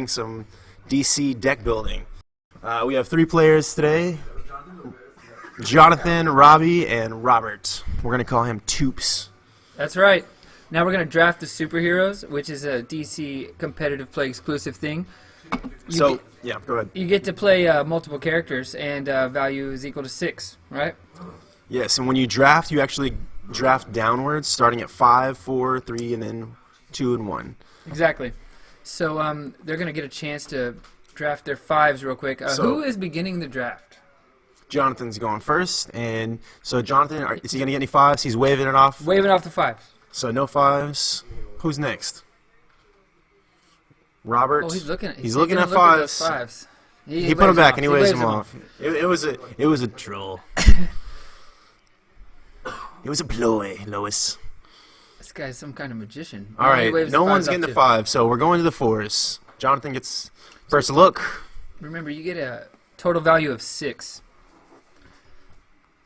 doing some DC deck building. We have 3 players today: Jonathan, Robbie, and Robert. We're going to call him Toops. That's right. Now we're going to draft the superheroes, which is a DC competitive play exclusive thing. Go ahead. You get to play multiple characters, and value is equal to 6, right? Yes, and when you draft, you actually draft downwards, starting at 5, 4, 3, and then 2 and 1. Exactly. So they're going to get a chance to draft their 5s real quick. Who is beginning the draft? Jonathan's going first, and so Jonathan, is he going to get any 5s? He's waving it off. Waving off the 5s. So no 5s. Who's next? Robert. Oh, he's looking at 5s. He put them back and he waves them off. It was a troll. It was a ploy, Lois. This guy's some kind of magician. All right, no one's getting the 5, so we're going to the 4s. Jonathan gets first look. Remember, you get a total value of 6.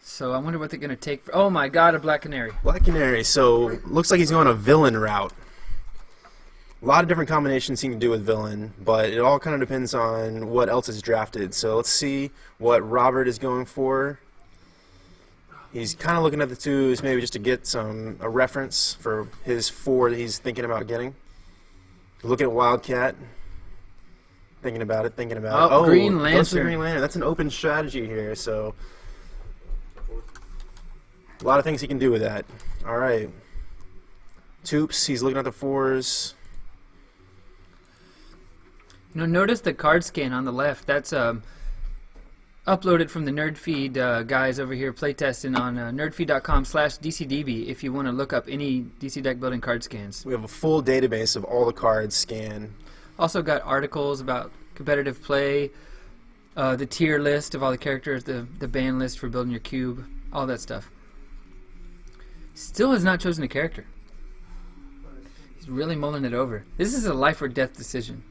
So I wonder what they're going to take. Oh my God, a Black Canary. Black Canary. So looks like he's going a villain route. A lot of different combinations he can do with villain, but it all kind of depends on what else is drafted. So let's see what Robert is going for. He's kind of looking at the 2s, maybe just to get a reference for his 4 that he's thinking about getting. Looking at Wildcat. Thinking about it. Oh, Green Lantern. Green Lantern. That's an open strategy here, so a lot of things he can do with that. All right. Toops, he's looking at the 4s. Notice the card scan on the left. That's uploaded from the NrdFeed guys over here playtesting on nrdfeed.com/DCDB if you want to look up any DC deck building card scans. We have a full database of all the cards scanned. Also got articles about competitive play, the tier list of all the characters, the ban list for building your cube, all that stuff. Still has not chosen a character. He's really mulling it over. This is a life or death decision.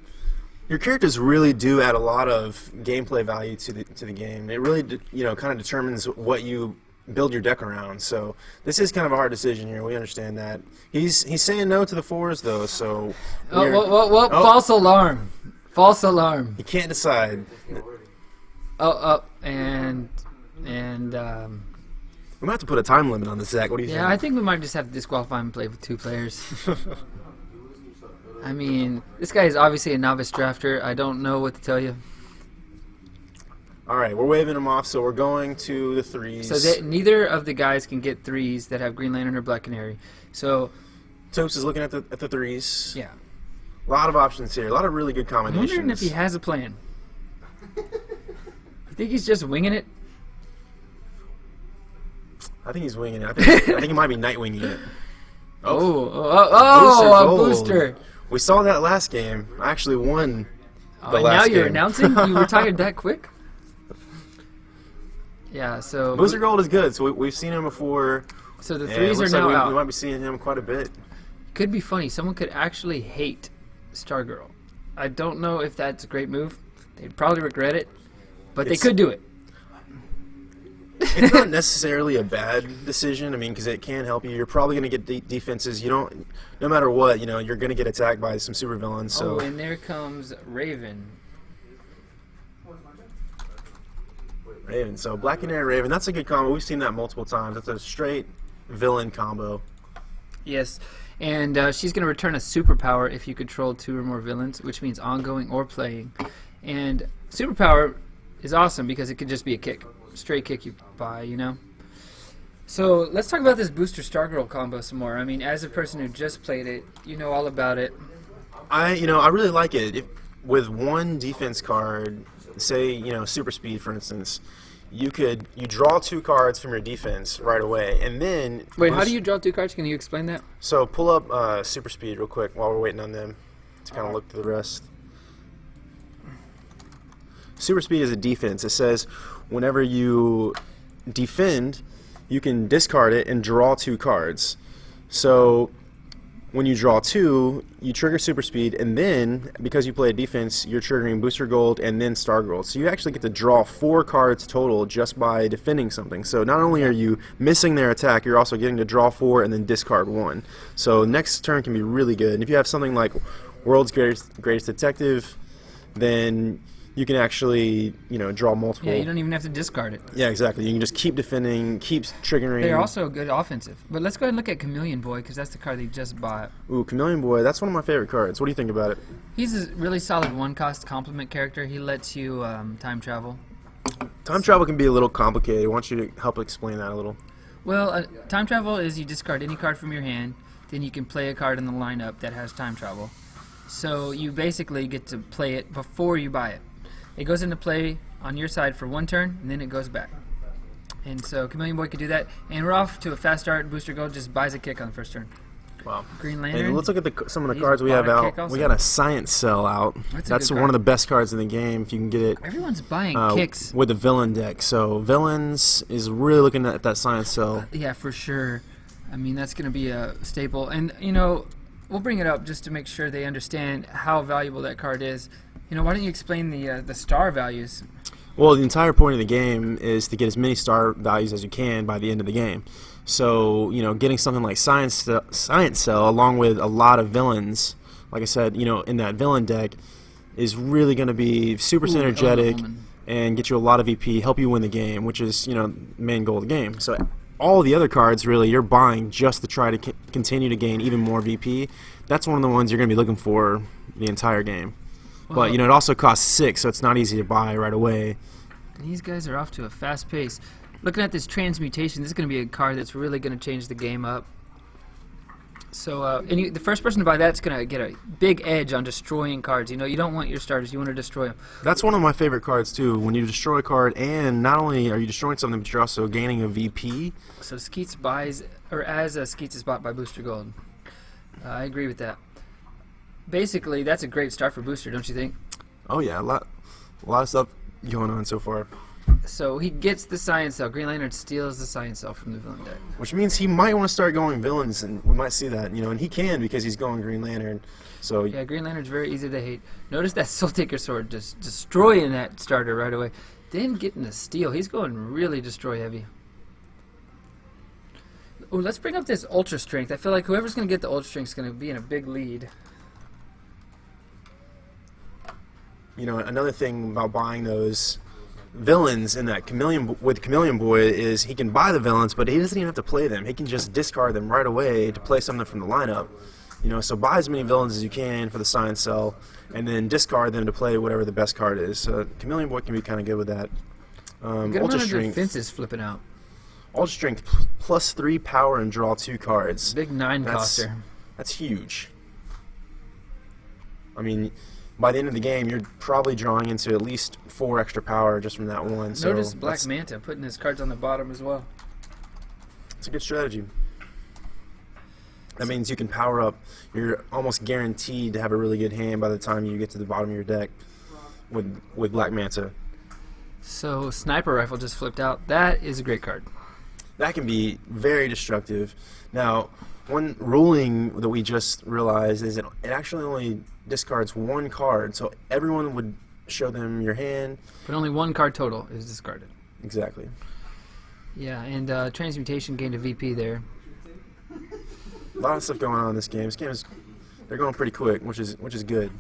Your characters really do add a lot of gameplay value to the game. It really kind of determines what you build your deck around. So this is kind of a hard decision here. We understand that. He's saying no to the 4s though. So false alarm. False alarm. He can't decide. And we might have to put a time limit on this, Zach. What do you think? Yeah, I think we might just have to disqualify him and play with 2 players. I mean, this guy is obviously a novice drafter. I don't know what to tell you. All right, we're waving him off, so we're going to the 3s. So neither of the guys can get 3s that have Green Lantern or Black Canary. So Toops is looking at the 3s. Yeah. A lot of options here. A lot of really good combinations. I'm wondering if he has a plan. You think he's just winging it? I think he's winging it. I think he might be night winging it. A booster. We saw that last game. I actually won the last now game. You're announcing? You retired that quick? Yeah, so Booster Gold is good. So we've seen him before. So the 3s are now out. We might be seeing him quite a bit. Could be funny. Someone could actually hate Stargirl. I don't know if that's a great move. They'd probably regret it, but they could do it. It's not necessarily a bad decision. I mean, because it can help you. You're probably going to get defenses. No matter what, you're going to get attacked by some supervillains. So. Oh, and there comes Raven. So Black Canary Raven, that's a good combo. We've seen that multiple times. That's a straight villain combo. Yes, and she's going to return a superpower if you control 2 or more villains, which means ongoing or playing. And superpower is awesome because it could just be a kick. Straight kick you buy, So let's talk about this Booster Stargirl combo some more. I mean, as a person who just played it, you know all about it. I really like it. With one defense card, say, super speed, for instance, you draw 2 cards from your defense right away, and then... Wait, how do you draw 2 cards? Can you explain that? So pull up super speed real quick while we're waiting on them to kind of look through the rest. Super speed is a defense. It says whenever you defend, you can discard it and draw 2 cards. So when you draw 2, you trigger super speed, and then because you play a defense, you're triggering Booster Gold and then Star Gold. So you actually get to draw 4 cards total just by defending something. So not only are you missing their attack, you're also getting to draw 4 and then discard 1. So next turn can be really good. And if you have something like World's Greatest Detective, then you can actually, draw multiple. Yeah, you don't even have to discard it. Yeah, exactly. You can just keep defending, keep triggering. They're also good offensive. But let's go ahead and look at Chameleon Boy, because that's the card they just bought. Ooh, Chameleon Boy, that's one of my favorite cards. What do you think about it? He's a really solid one-cost complement character. He lets you time travel. Time travel can be a little complicated. I want you to help explain that a little. Well, time travel is you discard any card from your hand, then you can play a card in the lineup that has time travel. So you basically get to play it before you buy it. It goes into play on your side for one turn, and then it goes back. And so Chameleon Boy could do that. And we're off to a fast start. Booster Gold just buys a kick on the first turn. Wow. Green Lantern. Hey, let's look at some of the He's cards we have bought a kick out. also. We got a Science Cell out. That's one of the best cards in the game if you can get it. Everyone's buying kicks. With the villain deck. So Villains is really looking at that Science Cell. Yeah, for sure. I mean, that's going to be a staple. And, we'll bring it up just to make sure they understand how valuable that card is. Why don't you explain the star values? Well, the entire point of the game is to get as many star values as you can by the end of the game. So, getting something like Science Cell along with a lot of villains, like I said, in that villain deck, is really going to be super synergetic and get you a lot of VP, help you win the game, which is, the main goal of the game. So all the other cards, really, you're buying just to try to continue to gain even more VP. That's one of the ones you're going to be looking for the entire game. Well, but, it also costs 6, so it's not easy to buy right away. These guys are off to a fast pace. Looking at this transmutation, this is going to be a card that's really going to change the game up. So, the first person to buy that's going to get a big edge on destroying cards. You don't want your starters, you want to destroy them. That's one of my favorite cards, too. When you destroy a card, and not only are you destroying something, but you're also gaining a VP. So Skeets buys, or as Skeets is bought by Booster Gold. I agree with that. Basically, that's a great start for Booster, don't you think? Oh, yeah. A lot of stuff going on so far. So he gets the Science Cell. Green Lantern steals the Science Cell from the villain deck. Which means he might want to start going villains, and we might see that, and he can because he's going Green Lantern. So yeah, Green Lantern's very easy to hate. Notice that Soul Taker Sword just destroying that starter right away. Then getting a steal. He's going really destroy heavy. Oh, let's bring up this Ultra Strength. I feel like whoever's going to get the Ultra Strength is going to be in a big lead. Another thing about buying those villains in that Chameleon Boy is he can buy the villains, but he doesn't even have to play them. He can just discard them right away to play something from the lineup. So buy as many villains as you can for the Science Cell, and then discard them to play whatever the best card is. So Chameleon Boy can be kind of good with that. Ultra Strength. Defenses flipping out. Ultra Strength plus 3 power and draw 2 cards. Big 9-coster. That's huge. I mean, by the end of the game, you're probably drawing into at least 4 extra power just from that one. So notice Black Manta putting his cards on the bottom as well. It's a good strategy. That means you can power up. You're almost guaranteed to have a really good hand by the time you get to the bottom of your deck with Black Manta. So Sniper Rifle just flipped out. That is a great card. That can be very destructive. Now, one ruling that we just realized is that it actually only discards 1 card, so everyone would show them your hand. But only 1 card total is discarded. Exactly. Yeah, and Transmutation gained a VP there. A lot of stuff going on in this game. This game they're going pretty quick, which is good.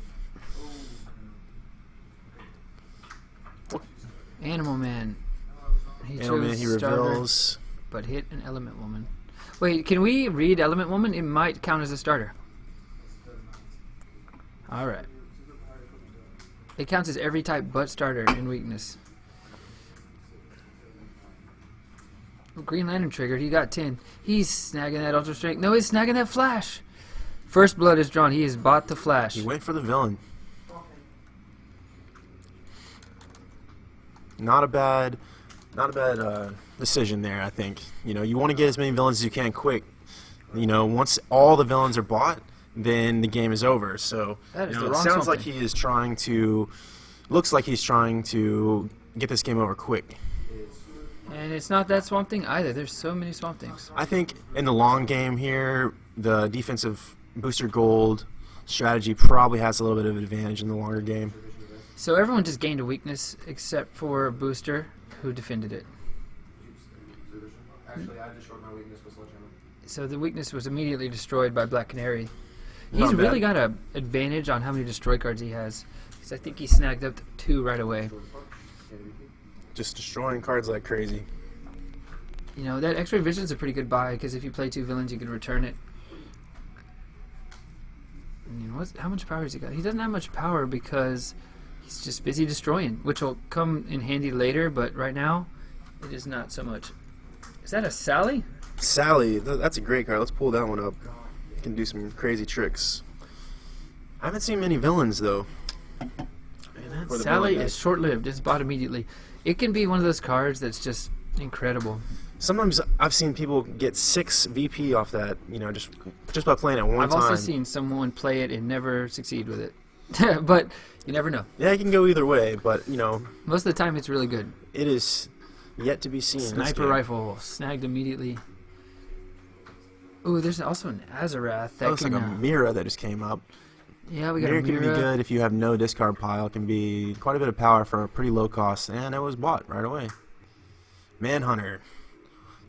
Animal Man. He reveals, but hit an Element Woman. Wait, can we read Element Woman? It might count as a starter. Alright. It counts as every type but starter in weakness. Green Lantern triggered. He got 10. He's snagging that Ultra Strength. No, he's snagging that Flash. First blood is drawn. He has bought the Flash. He went for the villain. Not a bad decision there, I think. You want to get as many villains as you can quick. Once all the villains are bought, then the game is over. So that is it sounds like he is looks like he's trying to get this game over quick. And it's not that Swamp Thing either. There's so many Swamp Things. I think in the long game here, the defensive Booster Gold strategy probably has a little bit of advantage in the longer game. So everyone just gained a weakness except for Booster, who defended it. Actually, I destroyed my weakness with Sledgehammer. So the weakness was immediately destroyed by Black Canary. He's really got an advantage on how many destroy cards he has. Because I think he snagged up 2 right away. Just destroying cards like crazy. You know, that X-ray vision's a pretty good buy, because if you play 2 villains, you can return it. And, you know, how much power has he got? He doesn't have much power because he's just busy destroying, which will come in handy later, but right now, it is not so much. Is that a Sally? Sally, that's a great card. Let's pull that one up. Can do some crazy tricks. I haven't seen many villains though. Man, that Sally is short-lived. It's bought immediately. It can be one of those cards that's just incredible. Sometimes I've seen people get 6 VP off that, you know, just by playing it one I've time. also seen someone play it and never succeed with it. But you never know. Yeah, it can go either way, but you know, Most of the time it's really good. it is yet to be seen. in this Sniper game. rifle, snagged immediately. Ooh, there's also an Azarath. That Looks like a Mira that just came up. yeah, we got Mira a can be Mira. good if you have no discard pile. It can be quite a bit of power for a pretty low cost, and it was bought right away. Manhunter.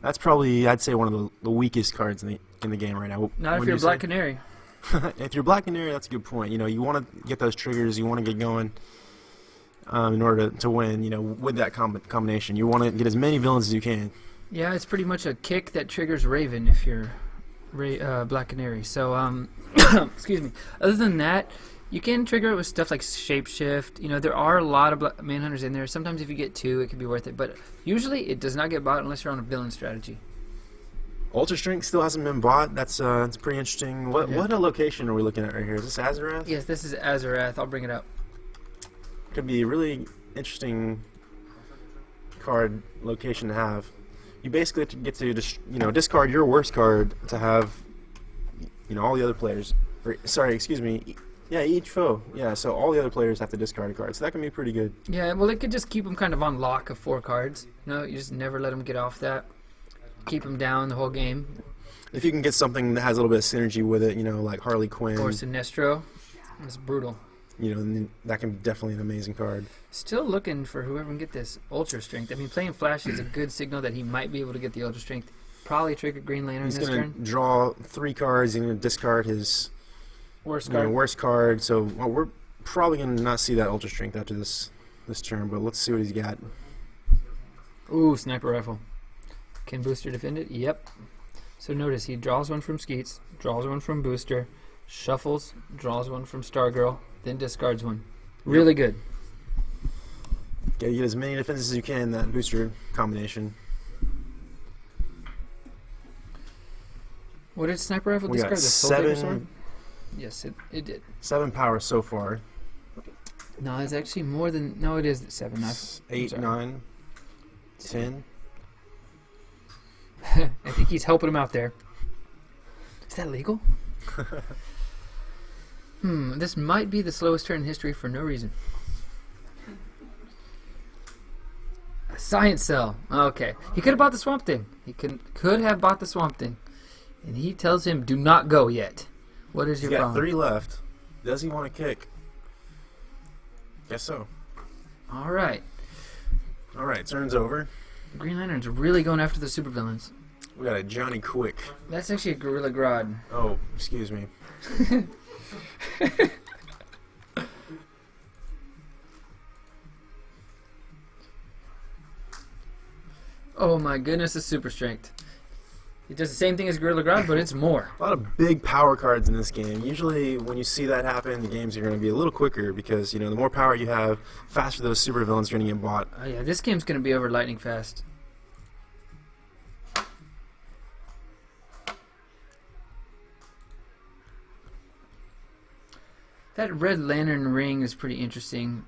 That's probably, I'd say, one of the weakest cards in the game right now. Not if Wouldn't you're you Black say? Canary. If you're Black Canary, that's a good point. You know, you want to get those triggers. You want to get going in order to win. You know, with that combination, you want to get as many villains as you can. Yeah, it's pretty much a kick that triggers Raven if you're Black Canary. So, excuse me. Other than that, you can trigger it with stuff like Shapeshift. You know, there are a lot of Manhunters in there. Sometimes if you get 2, it can be worth it. But usually it does not get bought unless you're on a villain strategy. Ultra Strength still hasn't been bought. That's pretty interesting. What location are we looking at right here? Is this Azarath? Yes, this is Azarath. I'll bring it up. Could be a really interesting card location to have. You basically get to just, you know, discard your worst card to have, you know, all the other players. Sorry, excuse me. Yeah, each foe. Yeah, so all the other players have to discard a card. So that can be pretty good. Yeah, well, it could just keep them kind of on lock of 4 cards. No, you just never let them get off that. Keep them down the whole game. If you can get something that has a little bit of synergy with it, you know, like Harley Quinn, Or Sinestro. It's brutal. you know, then that can be definitely an amazing card. Still looking for whoever can get this Ultra Strength. I mean, playing Flash is a good signal that he might be able to get the Ultra Strength. Probably trigger Green Lantern He's this going turn. to draw 3 cards. He's going to discard his Worst you know, card. worst card. So we're probably going to not see that Ultra Strength after this turn, but let's see what he's got. Ooh, Sniper Rifle. Can Booster defend it? Yep. So notice he draws 1 from Skeets, draws 1 from Booster, shuffles, draws 1 from Stargirl, then discards 1. Really good. Gotta get as many defenses as you can in that booster combination. What did Sniper Rifle We got discard? The Soul Saber 7 Sword? Yes, it did. 7 power so far. No, it's actually more than... No, it is 7. 8, 9, 10. I think he's helping him out there. Is that legal? This might be the slowest turn in history for no reason. A Science Cell. Okay. He could have bought the Swamp Thing. He could have bought the Swamp Thing. And he tells him, do not go yet. What is He's your got problem? 3 left. Does he want to kick? Guess so. All right. All right, turn's over. Green Lantern's really going after the supervillains. We got a Johnny Quick. That's actually a Gorilla Grodd. Oh, excuse me. Oh my goodness, it's Super Strength. It does the same thing as Gorilla Grodd, but it's more. A lot of big power cards in this game. Usually when you see that happen, the games are going to be a little quicker because, you know, the more power you have, faster those super villains are going to get bought. Oh yeah, this game's going to be over lightning fast. That Red Lantern ring is pretty interesting.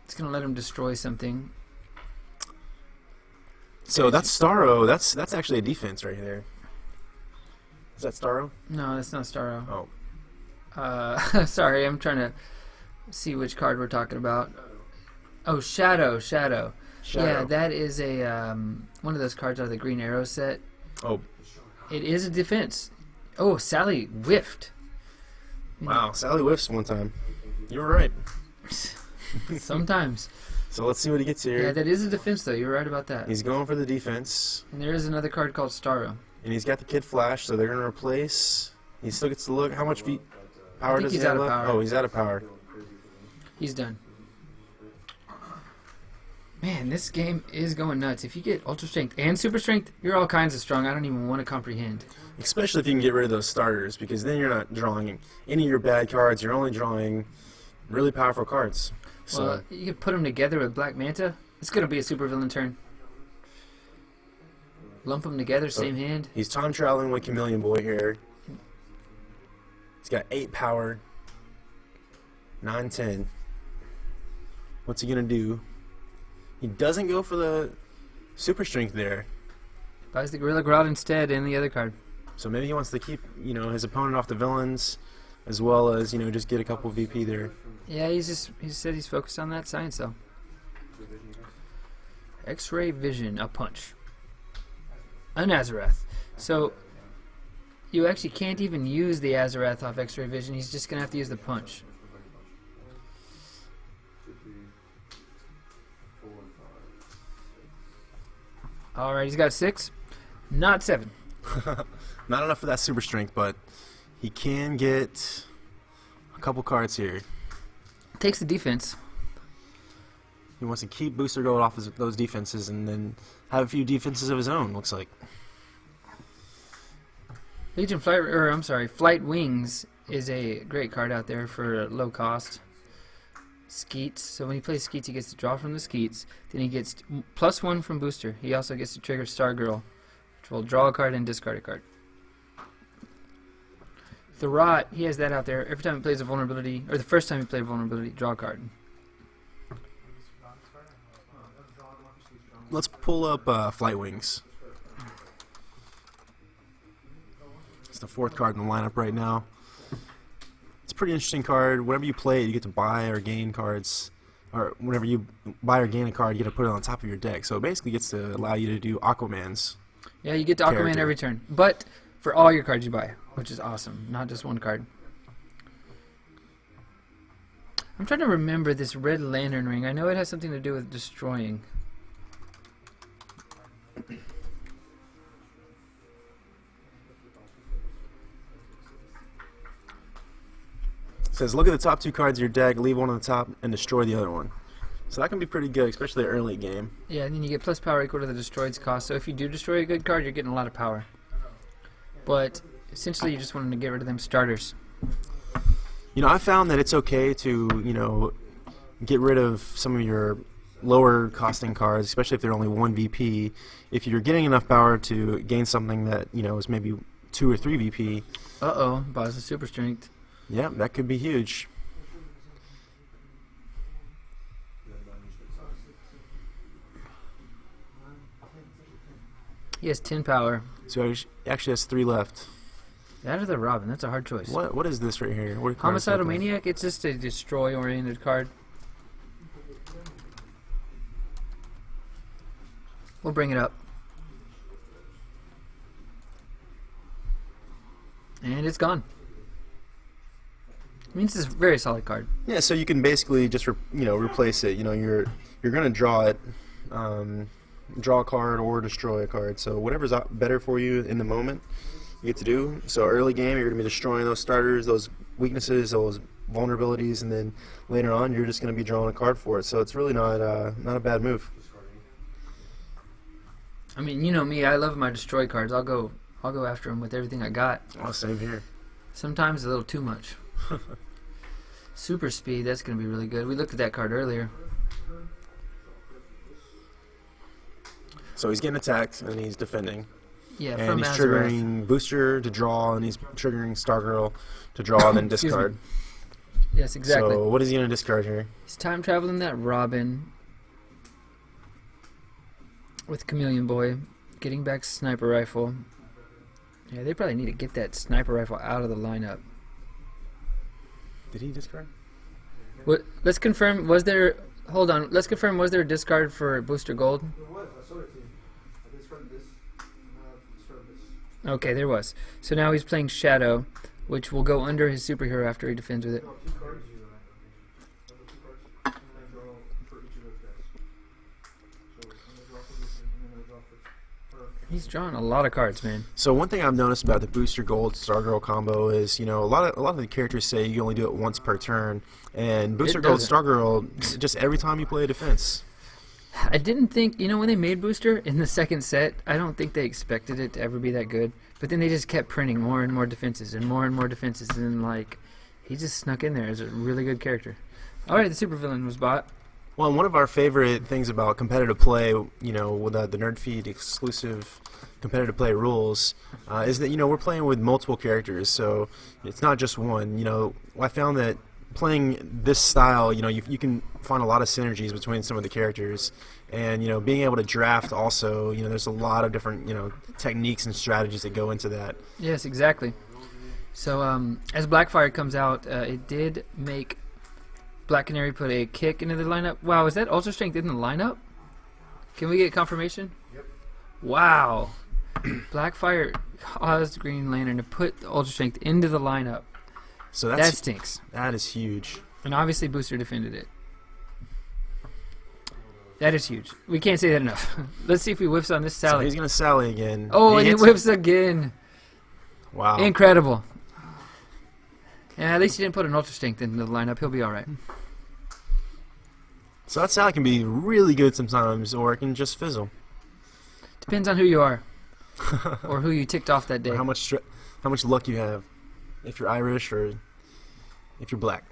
It's going to let him destroy something. So that's Starro. That's actually a defense right there. Is that Starro? No, that's not Starro. Oh. Sorry, I'm trying to see which card we're talking about. Oh, Shadow. Yeah, that is a one of those cards out of the Green Arrow set. Oh, It is a defense. Oh, Sally whiffed. wow. Sally whiffs one time. You were right. Sometimes. So let's see what he gets here. Yeah, that is a defense, though. You're right about that. He's going for the defense. And there is another card called Starro. And he's got the Kid Flash, so they're going to replace. He still gets to look. How much power think does he he's have out of left? power. Oh, he's out of power. He's done. Man, this game is going nuts. If you get Ultra Strength and Super Strength, you're all kinds of strong. I don't even want to comprehend. Especially if you can get rid of those starters, because then you're not drawing any of your bad cards. You're only drawing really powerful cards. So Well, you can put them together with Black Manta. It's going to be a super villain turn. Lump them together, same hand. he's time traveling with Chameleon Boy here. He's got 8 power, 9, 10. What's he gonna do? He doesn't go for the super strength there. Buys the Gorilla Grodd instead and the other card. So maybe he wants to keep, his opponent off the villains, as well as, just get a couple VP there. Yeah, he said he's focused on that science though. X-ray vision, a punch. A Nazareth. So you actually can't even use the Azarath off X-ray vision. He's just gonna have to use the punch. All right, he's got 6, not 7. Not enough for that super strength, but he can get a couple cards here. Takes the defense. He wants to keep Booster Gold off those defenses and then have a few defenses of his own, looks like. Flight Wings is a great card out there for low cost. Skeets. So when he plays Skeets, he gets to draw from the Skeets. Then he gets +1 from Booster. He also gets to trigger Stargirl, which will draw a card and discard a card. Thurrott, he has that out there. Every time he plays a vulnerability, or the first time he plays a vulnerability, draw a card. Let's pull up Flight Wings. It's the 4th card in the lineup right now. It's a pretty interesting card. Whenever you play it, you get to buy or gain cards. Or whenever you buy or gain a card, you get to put it on top of your deck. So it basically gets to allow you to do Aquaman's. Yeah, you get to Aquaman character every turn. But for all your cards you buy, which is awesome. Not just one card. I'm trying to remember this Red Lantern ring. I know it has something to do with destroying. It says, look at the top 2 cards of your deck, leave one on the top, and destroy the other one. So that can be pretty good, especially early game. Yeah, and then you get plus power equal to the destroyed's cost. So if you do destroy a good card, you're getting a lot of power. But essentially, you just want to get rid of them starters. I found that it's okay to, get rid of some of your lower costing cards, especially if they're only 1 VP. If you're getting enough power to gain something that, is maybe 2 or 3 VP. Uh-oh, buys the super strength. Yeah, that could be huge. He has 10 power. So he actually has 3 left. That or the Robin, that's a hard choice. What is this right here? What Homicidal Maniac, it's just a destroy-oriented card. We'll bring it up. And it's gone. Means it's a very solid card. Yeah, so you can basically just replace it. You're gonna draw it, draw a card or destroy a card. So whatever's better for you in the moment, you get to do. So early game, you're gonna be destroying those starters, those weaknesses, those vulnerabilities, and then later on, you're just gonna be drawing a card for it. So it's really not a bad move. I mean, you know me, I love my destroy cards. I'll go after them with everything I got. Oh, same here. Sometimes a little too much. Super speed, that's going to be really good. We looked at that card earlier. So he's getting attacked and he's defending. Yeah, and from he's Azarath. triggering Booster to draw, and he's triggering Stargirl to draw, and then Excuse me. discard. Yes, exactly. So what is he going to discard here? He's time traveling that Robin with Chameleon Boy, getting back Sniper Rifle. Yeah, they probably need to get that Sniper Rifle out of the lineup. Did he discard? Let's confirm, was there... Hold on, let's confirm, was there a discard for Booster Gold? There was. I saw it. I discarded this. Discarded this. Okay, there was. So now he's playing Shadow, which will go under his superhero after he defends with it. No, 2 cards. 2 cards. And then I draw for each of those guys. So I'm gonna draw for this, and then I'm gonna draw for her. He's drawing a lot of cards, man. So one thing I've noticed about the Booster Gold Stargirl combo is, a lot of the characters say you only do it once per turn, and Booster Gold doesn't. Stargirl just every time you play a defense. I didn't think, when they made Booster in the second set, I don't think they expected it to ever be that good. But then they just kept printing more and more defenses and more defenses, and like, he just snuck in there as a really good character. All right, the supervillain was bought. Well, one of our favorite things about competitive play, with the NrdFeed exclusive competitive play rules, is that we're playing with multiple characters, so it's not just one. I found that playing this style, you can find a lot of synergies between some of the characters, and being able to draft also, there's a lot of different techniques and strategies that go into that. Yes, exactly. So as Blackfire comes out, it did make Black Canary put a kick into the lineup. Wow, is that Ultra Strength in the lineup? Can we get confirmation? Yep. Wow. Blackfire caused Green Lantern to put the Ultra Strength into the lineup. So That stinks. that is huge. And obviously Booster defended it. That is huge. We can't say that enough. Let's see if he whiffs on this So Sally. he's gonna Sally again. Oh, and he hits- whiffs again. Wow. Incredible. Yeah, at least he didn't put an Ultra Strength into the lineup. He'll be all right. So that Sally can be really good sometimes, or it can just fizzle. Depends on who you are or who you ticked off that day. Or how much luck you have, if you're Irish or if you're black.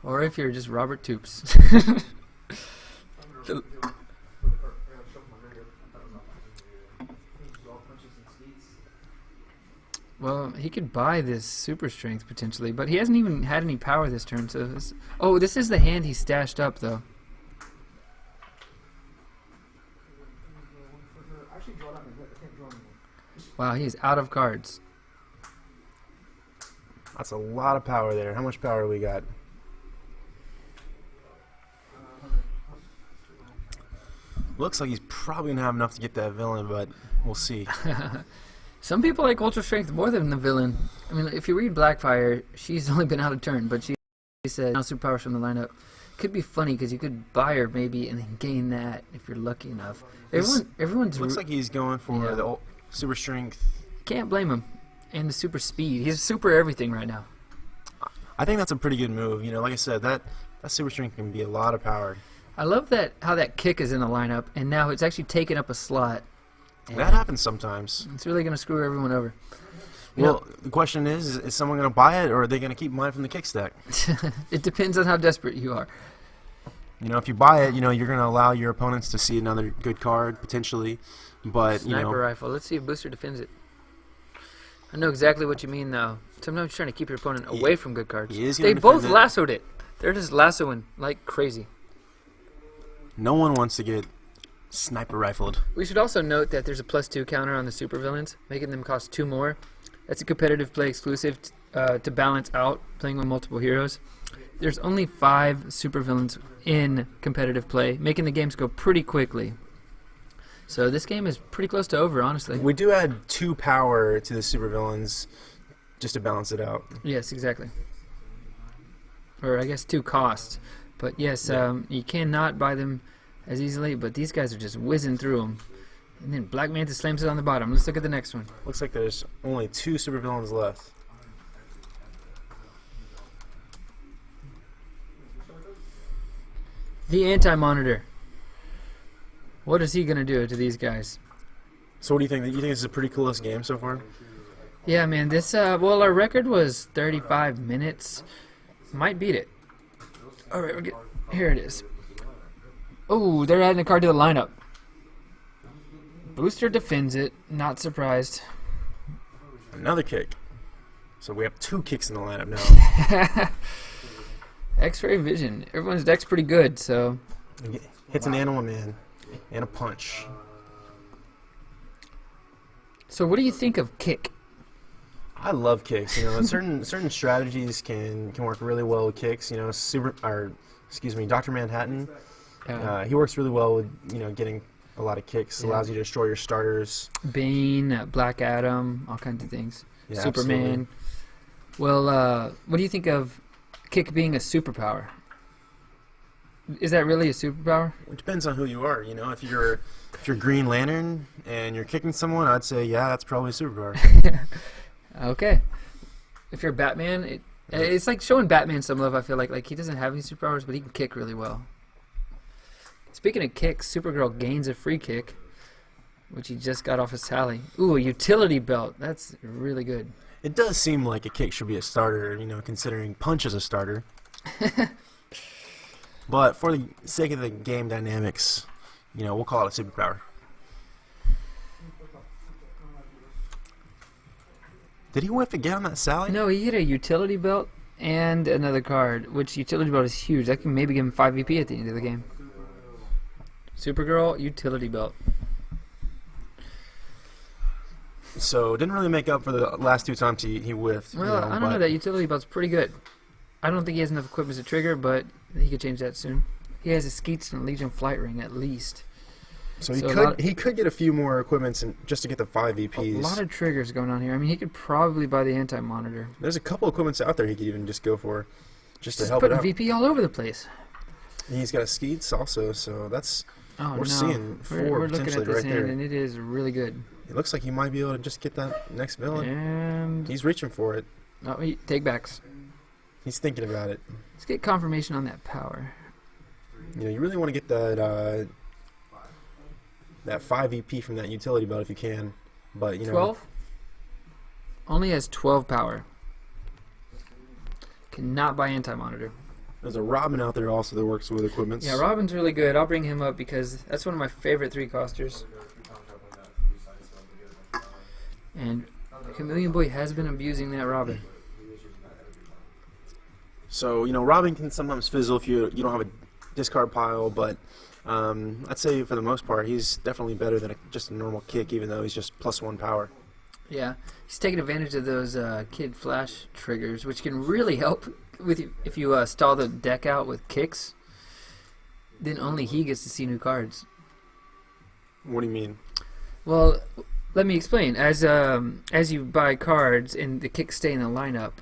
Or if you're just Robert Toops. Well, he could buy this super strength potentially, but he hasn't even had any power this turn. So, this is the hand he stashed up though. Actually, draw that. I can't draw anymore. Wow, he is out of cards. That's a lot of power there. How much power do we got? Looks like he's probably gonna have enough to get that villain, but we'll see. Some people like Ultra Strength more than the villain. I mean, if you read Blackfire, she's only been out of turn, but she said no superpowers from the lineup. Could be funny because you could buy her maybe and then gain that if you're lucky enough. Everyone's Looks like he's going for Yeah. the super strength. can't blame him, and the super speed. He's super everything right now. I think that's a pretty good move. Like I said, that super strength can be a lot of power. I love how that kick is in the lineup, and now it's actually taken up a slot. And That happens sometimes. It's really going to screw everyone over. You Well, the question is someone going to buy it, or are they going to keep mine from the kick stack? It depends on how desperate you are. If you buy it, you're going to allow your opponents to see another good card, potentially. But, Sniper rifle. Let's see if Booster defends it. I know exactly what you mean, though. Sometimes you're trying to keep your opponent away from good cards. he is They gonna both defend it. lassoed it. They're just lassoing like crazy. no one wants to get sniper rifled. We should also note that there's a +2 counter on the supervillains, making them cost 2 more. That's a competitive play exclusive to balance out playing with multiple heroes. There's only 5 supervillains in competitive play, making the games go pretty quickly. So this game is pretty close to over, honestly. We do add 2 power to the supervillains just to balance it out. Yes, exactly. Or I guess 2 cost. But yes, you cannot buy them as easily, but these guys are just whizzing through them. And then Black Manta slams it on the bottom. Let's look at the next one. Looks like there's only 2 supervillains left. The Anti-Monitor. What is he going to do to these guys? So what do you think? You think this is a pretty coolest game so far? Yeah, man, this, our record was 35 minutes. Might beat it. Alright, here it is. Oh, they're adding a card to the lineup. Booster defends it. Not surprised. Another kick. So we have 2 kicks in the lineup now. X-ray vision. Everyone's deck's pretty good, so... Hits an animal man and a punch. So what do you think of kick? I love kicks. Certain strategies can work really well with kicks. Dr. Manhattan. He works really well with getting a lot of kicks. Yeah. Allows you to destroy your starters. Bane, Black Adam, all kinds of things. Yeah, Superman. absolutely. Well, what do you think of kick being a superpower? Is that really a superpower? It depends on who you are. If you're Green Lantern and you're kicking someone, I'd say yeah, that's probably a superpower. Okay. If you're Batman, it's like showing Batman some love. I feel like he doesn't have any superpowers, but he can kick really well. Speaking of kicks, Supergirl gains a free kick, which he just got off of Sally. Ooh, a utility belt. That's really good. It does seem like a kick should be a starter, considering punch is a starter. But for the sake of the game dynamics, we'll call it a superpower. Did he whiff again on that Sally? No, he hit a utility belt and another card, which utility belt is huge. That can maybe give him 5 VP at the end of the game. Supergirl, utility belt. So, didn't really make up for the last 2 times he whiffed. Well, I don't know. That utility belt's pretty good. I don't think he has enough equipment to trigger, but he could change that soon. He has a Skeets and Legion flight ring at least. So he could get a few more equipments just to get the 5 VPs. A lot of triggers going on here. I mean, he could probably buy the anti-monitor. There's a couple equipments out there he could even just go for, just to help putting it out. VP all over the place. And he's got a Skeets also, so that's we're seeing 4 we're looking potentially at this right hand, there. and it is really good. It looks like he might be able to just get that next villain. And He's reaching for it. Take backs. He's thinking about it. Let's get confirmation on that power. You really want to get that 5 VP from that utility belt if you can. But 12? Only has 12 power. Cannot buy anti-monitor. There's a Robin out there also that works with equipments. Yeah, Robin's really good. I'll bring him up because that's one of my favorite 3-costers. And Chameleon Boy has been abusing that Robin. So, Robin can sometimes fizzle if you don't have a discard pile, but I'd say for the most part he's definitely better than just a normal kick, even though he's just +1 power. Yeah, he's taking advantage of those Kid Flash triggers, which can really help with you. If you stall the deck out with kicks, then only he gets to see new cards. What do you mean? Well, let me explain. As you buy cards and the kicks stay in the lineup,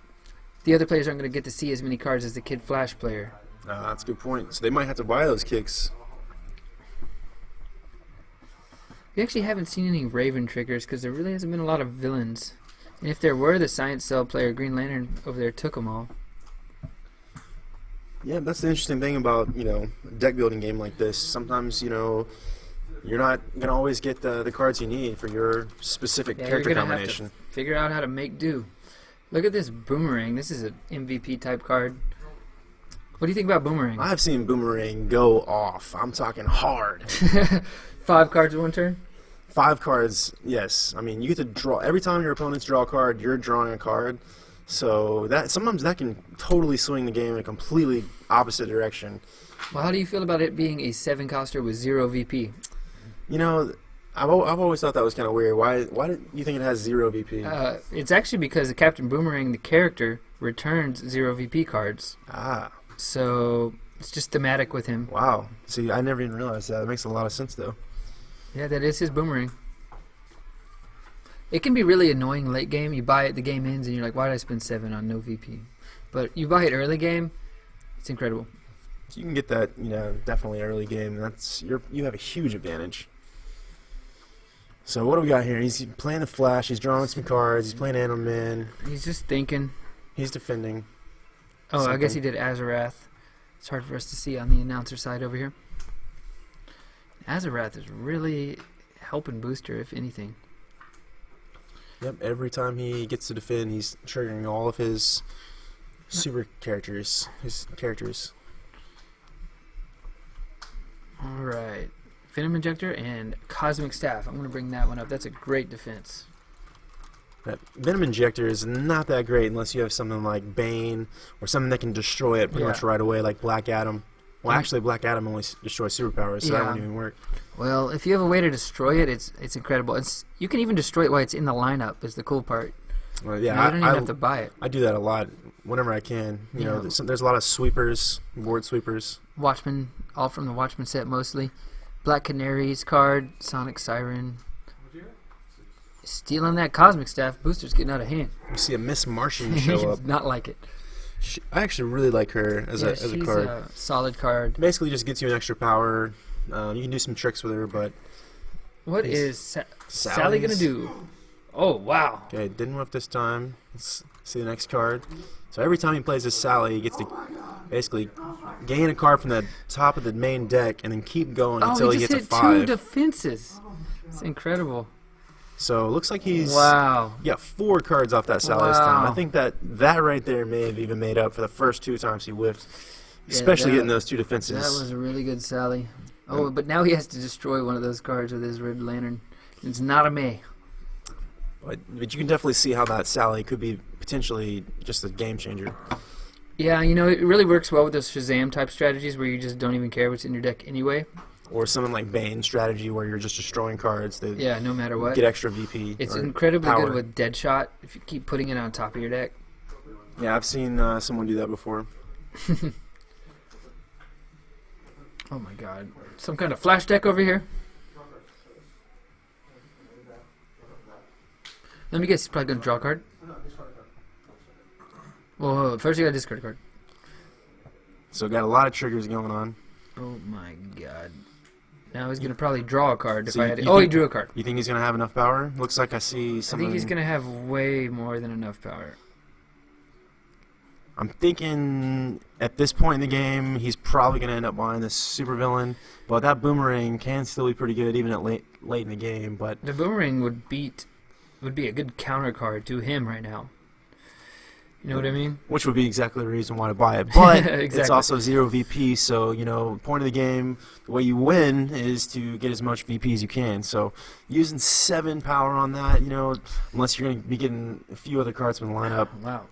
the other players aren't going to get to see as many cards as the Kid Flash player. That's a good point. So they might have to buy those kicks. We actually haven't seen any Raven triggers because there really hasn't been a lot of villains. And if there were, the Science Cell player, Green Lantern, over there took them all. Yeah, that's the interesting thing about, a deck building game like this. Sometimes, you're not going to always get the cards you need for your specific character you're gonna combination. have to figure out how to make do. Look at this Boomerang. This is an MVP type card. What do you think about Boomerang? I've seen Boomerang go off. I'm talking hard. 5 cards in one turn? 5 cards, yes. I mean, you get to draw. Every time your opponents draw a card, you're drawing a card. So sometimes that can totally swing the game in a completely opposite direction. Well, how do you feel about it being a 7-coster with 0 VP? I've always thought that was kind of weird. Why do you think it has 0 VP? It's actually because the Captain Boomerang, the character, returns 0 VP cards. So it's just thematic with him. Wow. See, I never even realized that. It makes a lot of sense, though. Yeah, that is his Boomerang. It can be really annoying late game. You buy it, the game ends, and you're like, why did I spend 7 on no VP? But you buy it early game, it's incredible. So you can get that, definitely early game. You have a huge advantage. So what do we got here? He's playing the Flash. He's drawing some cards. He's playing Animal Man. He's just thinking. He's defending. Oh, something. I guess he did Azarath. It's hard for us to see on the announcer side over here. Azarath is really helping Booster, if anything. Yep, every time he gets to defend, he's triggering all of his super characters. Alright. Venom Injector and Cosmic Staff. I'm going to bring that one up. That's a great defense. That Venom Injector is not that great unless you have something like Bane or something that can destroy it pretty much right away, like Black Adam. Well, actually, Black Adam only destroys superpowers, so that wouldn't even work. Well, if you have a way to destroy it, it's incredible. You can even destroy it while it's in the lineup, is the cool part. Well, you don't even have to buy it. I do that a lot whenever I can. There's a lot of sweepers, board sweepers. Watchmen, all from the Watchmen set mostly. Black Canary's card, Sonic Siren. Stealing that Cosmic Staff, Booster's getting out of hand. You see a Miss Martian show up. Not like it. I actually really like her as a card. A solid card. Basically just gets you an extra power. You can do some tricks with her, but... What is Sally going to do? Oh, wow. Okay, didn't whiff this time. Let's see the next card. So every time he plays this Sally, he gets to basically gain a card from the top of the main deck and then keep going until he just gets a hit 5. 2 defenses. It's incredible. So it looks like he's Wow. got 4 cards off that Sally this time. I think that right there may have even made up for the first 2 times he whiffed, especially getting those 2 defenses. That was a really good Sally. Oh, but now he has to destroy one of those cards with his Red Lantern. It's not a May. But you can definitely see how that Sally could be potentially just a game changer. Yeah, you know, it really works well with those Shazam type strategies where you just don't even care what's in your deck anyway. Or something like Bane's strategy where you're just destroying cards that Yeah, no matter what. get extra VP. It's or incredibly power. good with Deadshot if you keep putting it on top of your deck. Yeah, I've seen someone do that before. Oh my god. Some kind of flash deck over here. Let me guess, he's probably going to draw a card. Well, first you got to discard a card. So got a lot of triggers going on. Oh my god. Now he's going to probably draw a card if So I you- had it. you Oh, he think- drew a card. You think he's going to have enough power? Looks like I see I something. think he's going to have way more than enough power. I'm thinking at this point in the game, he's probably going to end up buying this supervillain. But that boomerang can still be pretty good even at late in the game. But The Boomerang would be a good counter card to him right now. You know what I mean? which would be exactly the reason why to buy it. But it's Exactly. also 0 VP, so, point of the game, the way you win is to get as much VP as you can. So using 7 power on that, unless you're going to be getting a few other cards from the lineup. Wow.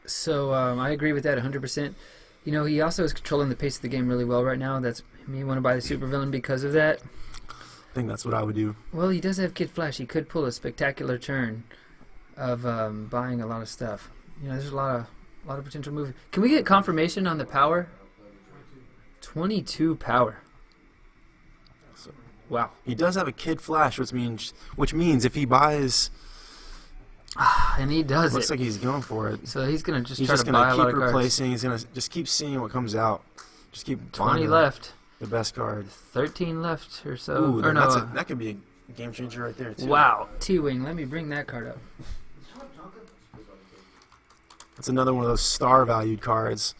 So I agree with that 100%. You know, he also is controlling the pace of the game really well right now. That's me want to buy the supervillain because of that. I think that's what I would do. Well, he does have Kid Flash. He could pull a spectacular turn of buying a lot of stuff. You know, there's a lot of potential movement. Can we get confirmation on the power? 22 power. So Wow. he does have a Kid Flash, which means if he buys, And he does looks it. like he's going for it. So he's going to just He's try just to going buy to a lot keep of cards. replacing. He's going to just keep seeing what comes out. Just keep 20 buying left. the best card. 13 left or so. Ooh, Or then no, that could be a game changer right there, too. wow. T-Wing. Let me bring that card up. It's another one of those star valued cards.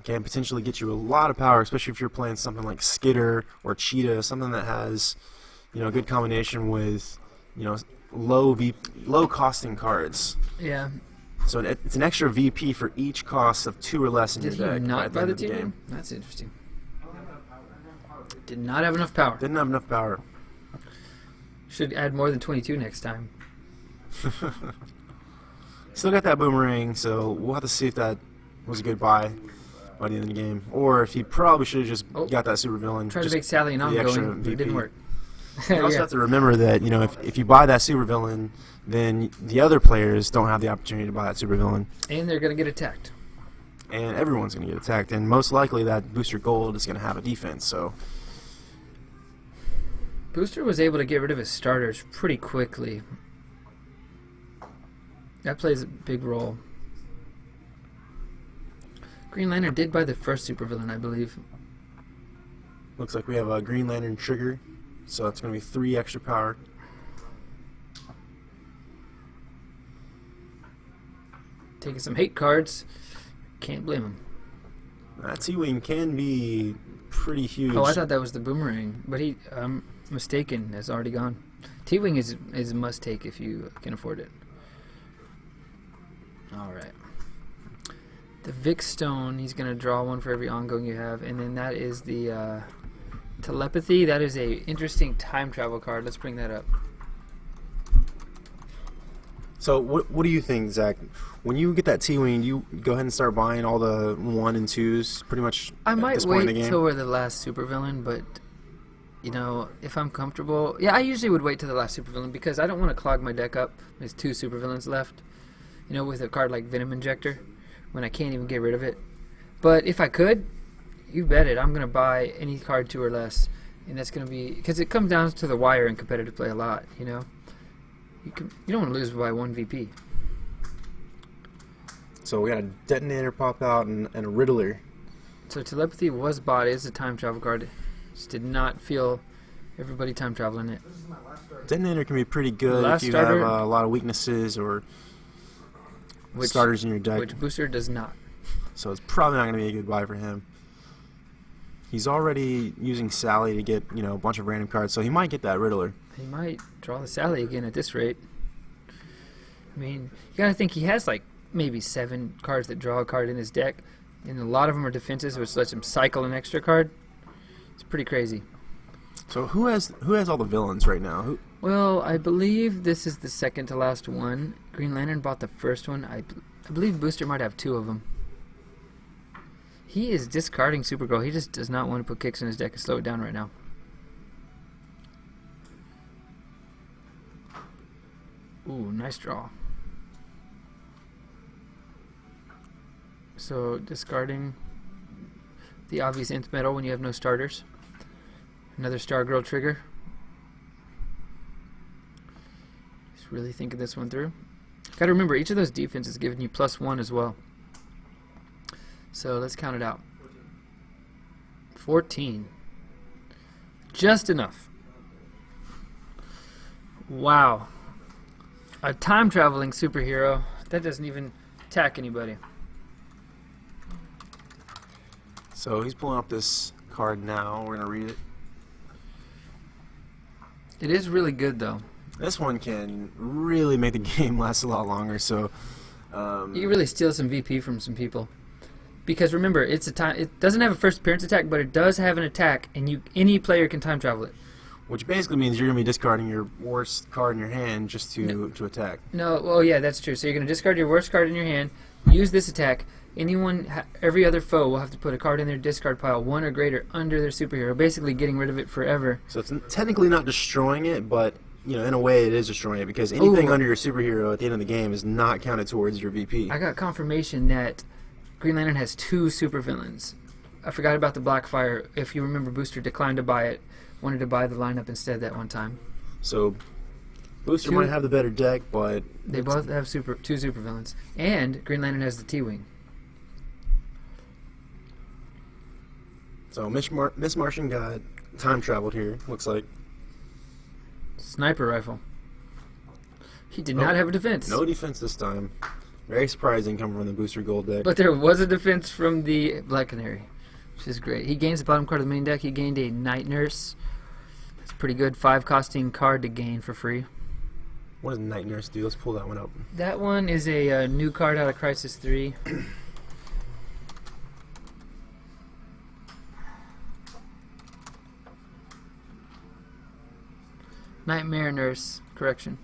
Can potentially get you a lot of power, especially if you're playing something like Skitter or Cheetah, something that has, a good combination with, low costing cards. Yeah. So it's an extra VP for each cost of 2 or less in Did your he deck. not at buy end the of the T-Wing? game. That's interesting. Did not have enough power. Didn't have enough power. Should add more than 22 next time. Still got that boomerang, so we'll have to see if that was a good buy by the end of the game, or if he probably should have just got that super villain. Tried to just make Sally an the extra ongoing, but it didn't VP. work. You also Yeah. have to remember that if you buy that super villain, then the other players don't have the opportunity to buy that super villain, And they're going to get attacked. and everyone's going to get attacked, and most likely that booster gold is going to have a defense. So Booster was able to get rid of his starters pretty quickly. That plays a big role. Green Lantern did buy the first supervillain, I believe. looks like we have a Green Lantern trigger, so it's going to be 3 extra power. Taking some hate cards. Can't blame him. That T-Wing can be pretty huge. Oh, I thought that was the boomerang, but I'm mistaken. Has already gone. T-Wing is a must take if you can afford it. All right. The Vic Stone. He's gonna draw one for every ongoing you have, and then that is the telepathy. That is a interesting time travel card. Let's bring that up. So what do you think, Zach? When you get that T-Wing, you go ahead and start buying all the 1 and 2s pretty much I at might this point in the wait game? till we're the last supervillain, but if I'm comfortable, yeah, I usually would wait till the last supervillain because I don't want to clog my deck up. There's 2 supervillains left, with a card like Venom Injector, when I can't even get rid of it. But if I could, you bet it, I'm gonna buy any card 2 or less, and that's gonna be because it comes down to the wire in competitive play a lot. You don't want to lose by 1 VP. So we got a Detonator pop out and a Riddler. So telepathy was bought as a time travel card. Just did not feel everybody time traveling it. Detonator can be pretty good Last if you starter- have a lot of weaknesses or starters in your deck. Which Booster does not. So it's probably not going to be a good buy for him. He's already using Sally to get, a bunch of random cards, so he might get that Riddler. He might draw the Sally again at this rate. I mean, you got to think he has like maybe 7 cards that draw a card in his deck, and a lot of them are defenses, which lets him cycle an extra card. It's pretty crazy. So who has all the villains right now? Well, I believe this is the second to last one. Green Lantern bought the first one. I believe Booster might have 2 of them. He is discarding Supergirl. He just does not want to put kicks in his deck and slow it down right now. Ooh, nice draw. So discarding the obvious nth metal when you have no starters. Another Stargirl trigger. Just really thinking this one through. Got to remember, each of those defenses is giving you +1 as well. So let's count it out. 14. Just enough. Wow. A time-traveling superhero. That doesn't even attack anybody. So he's pulling up this card now. We're going to read it. It is really good, though. This one can really make the game last a lot longer. So you can really steal some VP from some people. Because remember, it's a time. It doesn't have a first appearance attack, but it does have an attack, and any player can time travel it. Which basically means you're going to be discarding your worst card in your hand just to attack. No, well, yeah, that's true. So you're going to discard your worst card in your hand, use this attack. Every other foe will have to put a card in their discard pile, 1 or greater, under their superhero, basically getting rid of it forever. So it's technically not destroying it, but in a way it is destroying it, because anything under your superhero at the end of the game is not counted towards your VP. I got confirmation that Green Lantern has 2 supervillains. I forgot about the Blackfire. If you remember, Booster declined to buy it. Wanted to buy the lineup instead that one time. So Booster might have the better deck, but they both have 2 supervillains. And Green Lantern has the T-Wing. So Miss Martian got time traveled here, looks like. Sniper rifle. He did not have a defense. No defense this time. Very surprising coming from the Booster Gold deck. But there was a defense from the Black Canary, which is great. He gains the bottom card of the main deck. He gained a Night Nurse. It's pretty good 5-costing card to gain for free. What does Night Nurse do? Let's pull that one up. That one is a new card out of Crisis 3. Nightmare Nurse, correction.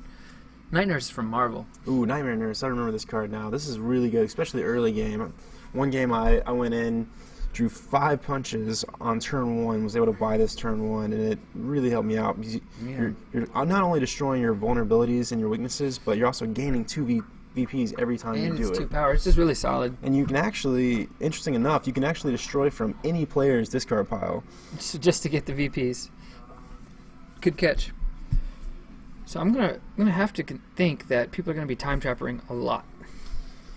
Night Nurse is from Marvel. Ooh, Nightmare Nurse. I remember this card now. This is really good, especially early game. One game I went in, drew 5 punches on turn 1, was able to buy this turn 1, and it really helped me out. You're not only destroying your vulnerabilities and your weaknesses, but you're also gaining 2 VPs every time you do it. And it's 2 power. It's just really solid. And you can actually, interesting enough, you can actually destroy from any player's discard pile. Just to get the VPs. Good catch. So I'm gonna have to think that people are gonna be time trappering a lot.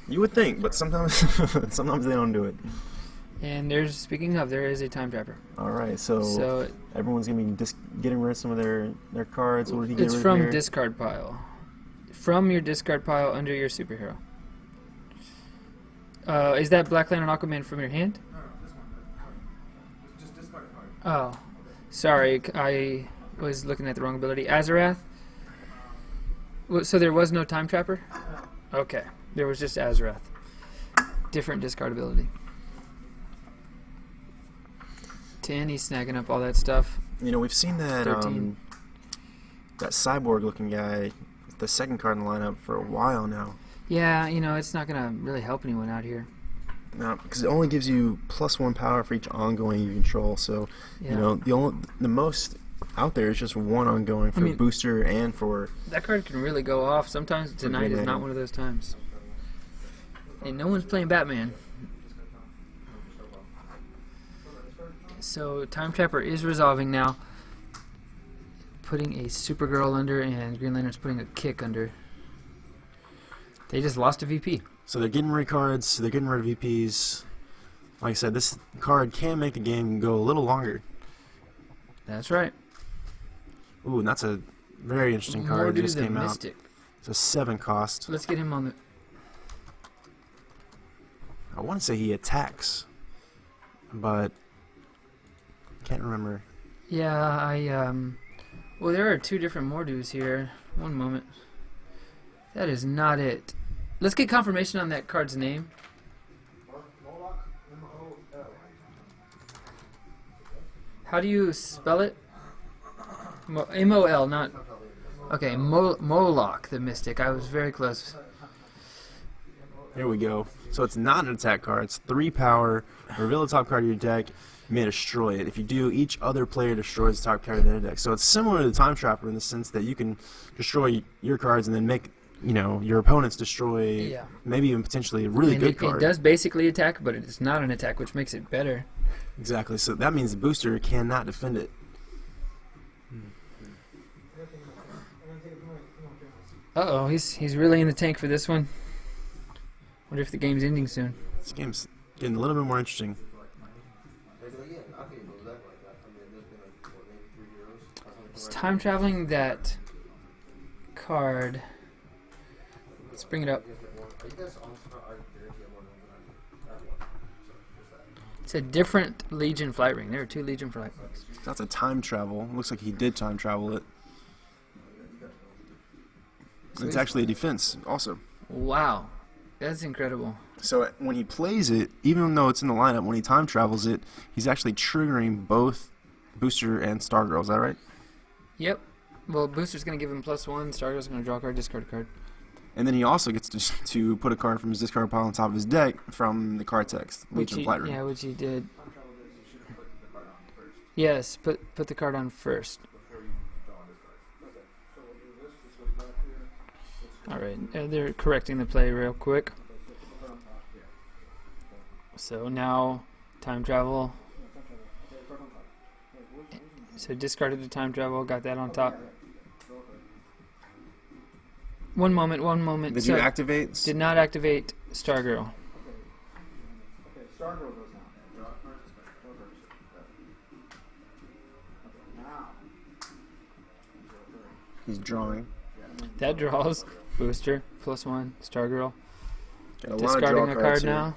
You would think, but sometimes sometimes they don't do it. And speaking of, there is a time trapper. All right, so everyone's gonna be getting rid of some of their cards. What did he get rid of from here? discard pile. From your discard pile under your superhero. Is that Black Lantern Aquaman from your hand? No, this one. Just discard a card. Oh, sorry, I was looking at the wrong ability. Azarath. So there was no time trapper? Okay, there was just Azarath. Different discard ability. 10, he's snagging up all that stuff. We've seen that 13. That cyborg-looking guy, the second card in the lineup, for a while now. Yeah, it's not gonna really help anyone out here. No, because it only gives you +1 power for each ongoing you control. So, Yeah. the most out there is just 1 ongoing for Booster and for... That card can really go off. Sometimes tonight is not one of those times. And no one's playing Batman. So Time Trapper is resolving now. Putting a Supergirl under, and Green Lantern's putting a Kick under. They just lost a VP. So they're getting rid of cards, they're getting rid of VPs. Like I said, this card can make the game go a little longer. That's right. Ooh, and that's a very interesting card that just came out. Mystic. It's a 7 cost. Let's get him on the... I want to say he attacks, but can't remember. Yeah, well, there are 2 different Mordus here. One moment. That is not it. Let's get confirmation on that card's name. Moloch, M-O-L. How do you spell it? M-O-L, not... Okay, Moloch, the Mystic. I was very close. Here we go. So it's not an attack card. It's 3 power. Reveal the top card of your deck. You may destroy it. If you do, each other player destroys the top card of their deck. So it's similar to the Time Trapper in the sense that you can destroy your cards and then make, you know, your opponents destroy maybe even potentially a really good card. It does basically attack, but it's not an attack, which makes it better. Exactly. So that means the booster cannot defend it. Uh-oh, he's really in the tank for this one. Wonder if the game's ending soon. This game's getting a little bit more interesting. It's time traveling that card. Let's bring it up. It's a different Legion flight ring. There are 2 Legion flight rings. That's a time travel. Looks like he did time travel it. So It's actually a defense also. Wow, that's incredible. So when he plays it, even though it's in the lineup, when he time travels it, he's actually triggering both Booster and Stargirl. Is that right? Yep. Well, Booster's going to give him +1. Stargirl's going to draw a card, discard a card. And then he also gets to put a card from his discard pile on top of his deck from the card text, Legion Flight Ring. Yeah, which he did. Yes, put the card on first. Alright, they're correcting the play real quick. So now, time travel. So discarded the time travel, got that on top. One moment. Did you activate? Did not activate Stargirl. Okay, Stargirl goes now. Now. He's drawing. That draws. Booster, +1, Stargirl. Got a lot of Discarding draw a cards card here. now.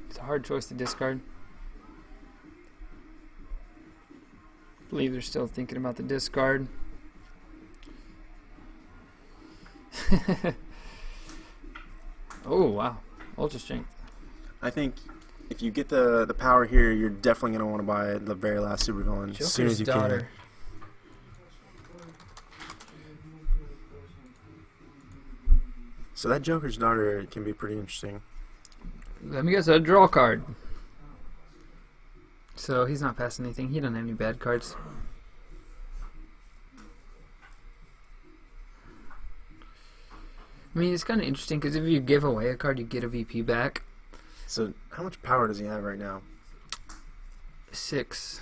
It's a hard choice to discard. I believe they're still thinking about the discard. Oh, wow. Ultra Strength. I think if you get the power here, you're definitely going to want to buy the very last supervillain as soon as you Daughter. can. So that Joker's Daughter can be pretty interesting. Let me guess, a draw card. So he's not passing anything. He doesn't have any bad cards. I mean, it's kind of interesting because if you give away a card, you get a VP back. So how much power does he have right now? 6.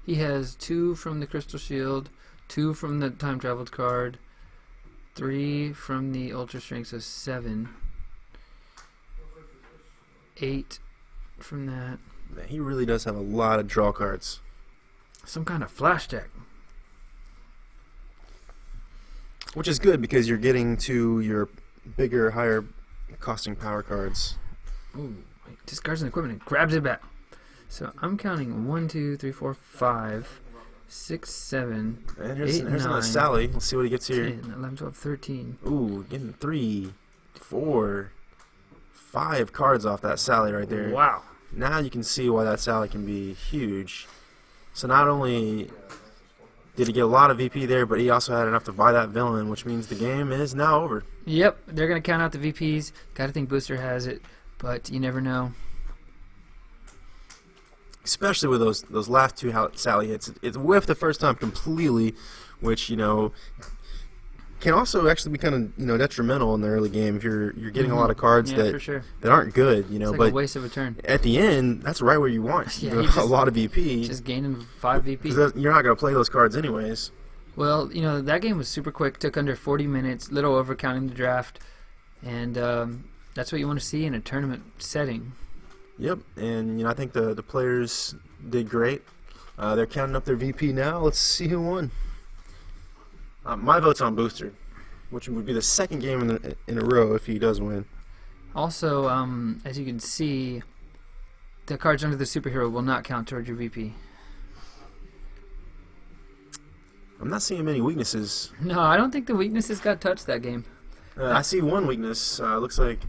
He has 2 from the Crystal Shield, 2 from the Time Traveled card, 3 from the Ultra Strength, so 7. 8 from that. Man, he really does have a lot of draw cards. Some kind of flash deck. Which is good because you're getting to your bigger, higher costing power cards. Ooh, wait, discards an equipment and grabs it back. So I'm counting 1, 2, 3, 4, 5, 6, 7, And 8, here's 9, another Sally. Let's see what he gets here. 10, 11, 12, 13. Ooh, getting 3, 4, 5 cards off that Sally right there. Wow. Now you can see why that Sally can be huge. So not only did he get a lot of VP there, but he also had enough to buy that villain, which means the game is now over. Yep, they're going to count out the VPs. Gotta think Booster has it, but you never know. Especially with those last 2 Sally hits. It's whiffed the first time completely, which, you know, can also actually be kind of, you know, detrimental in the early game if you're getting a lot of cards Yeah, for sure. that aren't good, you know. It's like but a waste of a turn. at the end, that's right where you want Yeah, you know, you just- a lot of VP. Just gaining 5 VP. Because you're not going to play those cards anyways. Well, you know, that game was super quick. Took under 40 minutes. Little over counting the draft. And that's what you want to see in a tournament setting. Yep, and you know I think the players did great. They're counting up their VP now. Let's see who won. My vote's on Booster. which would be the second game in a row if he does win. Also, as you can see, the cards under the superhero will not count towards your VP. I'm not seeing many weaknesses. No, I don't think the weaknesses got touched that game. I see one weakness. Looks like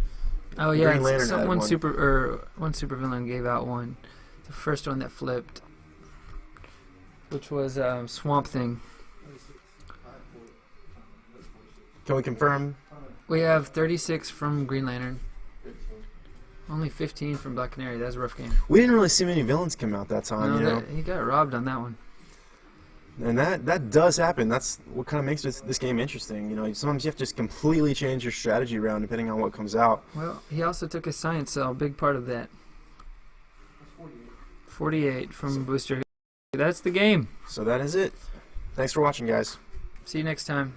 Oh yeah, Green Lantern had one one. super villain gave out one. The first one that flipped, which was Swamp Thing. Can we confirm? We have 36 from Green Lantern. Only 15 from Black Canary. That was a rough game. We didn't really see many villains come out that time, No, you know. he got robbed on that one. And that does happen. That's what kind of makes this game interesting. You know, sometimes you have to just completely change your strategy around depending on what comes out. Well, he also took his science cell, big part of that. 48 from Booster. That's the game. So that is it. Thanks for watching, guys. See you next time.